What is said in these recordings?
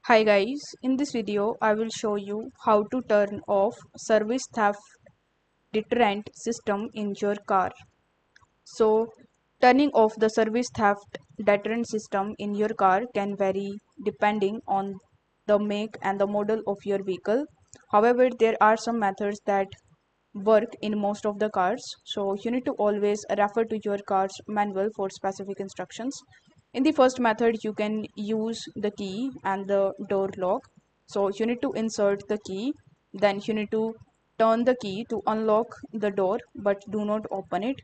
Hi guys, in this video I will show you how to turn off service theft deterrent system in your car. So turning off the service theft deterrent system in your car can vary depending on the make and the model of your vehicle. However, there are some methods that work in most of the cars, so you need to always refer to your car's manual for specific instructions. In the first method, you can use the key and the door lock. So you need to insert the key, then you need to turn the key to unlock the door but do not open it.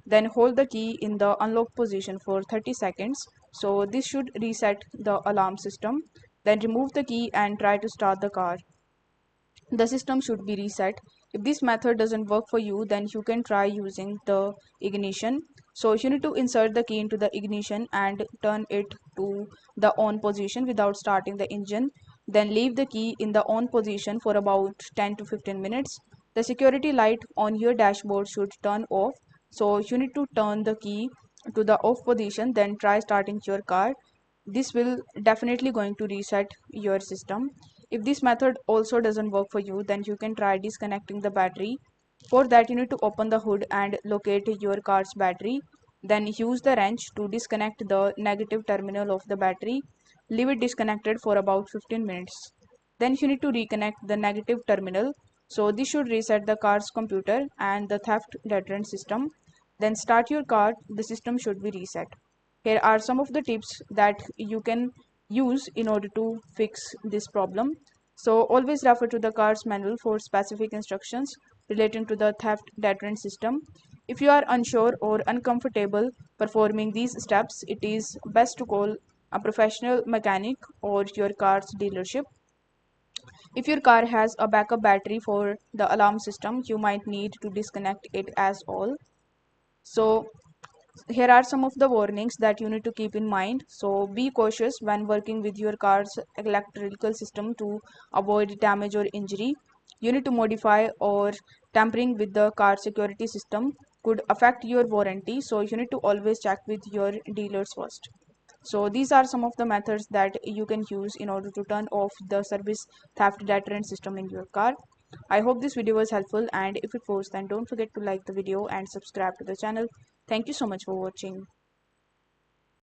Then hold the key in the unlock position for 30 seconds. So this should reset the alarm system. Then remove the key and try to start the car. The system should be reset. If this method doesn't work for you, then you can try using the ignition. So you need to insert the key into the ignition and turn it to the on position without starting the engine. Then leave the key in the on position for about 10 to 15 minutes. The security light on your dashboard should turn off. So you need to turn the key to the off position, then try starting your car. This will definitely going to reset your system. If this method also doesn't work for you, then you can try disconnecting the battery. For that, you need to open the hood and locate your car's battery. Then use the wrench to disconnect the negative terminal of the battery. Leave it disconnected for about 15 minutes. Then you need to reconnect the negative terminal. So this should reset the car's computer and the theft deterrent system. Then start your car, the system should be reset. Here are some of the tips that you can use in order to fix this problem. So always refer to the car's manual for specific instructions relating to the theft deterrent system. If you are unsure or uncomfortable performing these steps, it is best to call a professional mechanic or your car's dealership. If your car has a backup battery for the alarm system, you might need to disconnect it as all. So here are some of the warnings that you need to keep in mind. So be cautious when working with your car's electrical system to avoid damage or injury. You need to modify or tampering with the car security system could affect your warranty, so you need to always check with your dealers first. So these are some of the methods that you can use in order to turn off the service theft deterrent system in your car. I hope this video was helpful, and if it was, then don't forget to like the video and subscribe to the channel. Thank you so much for watching.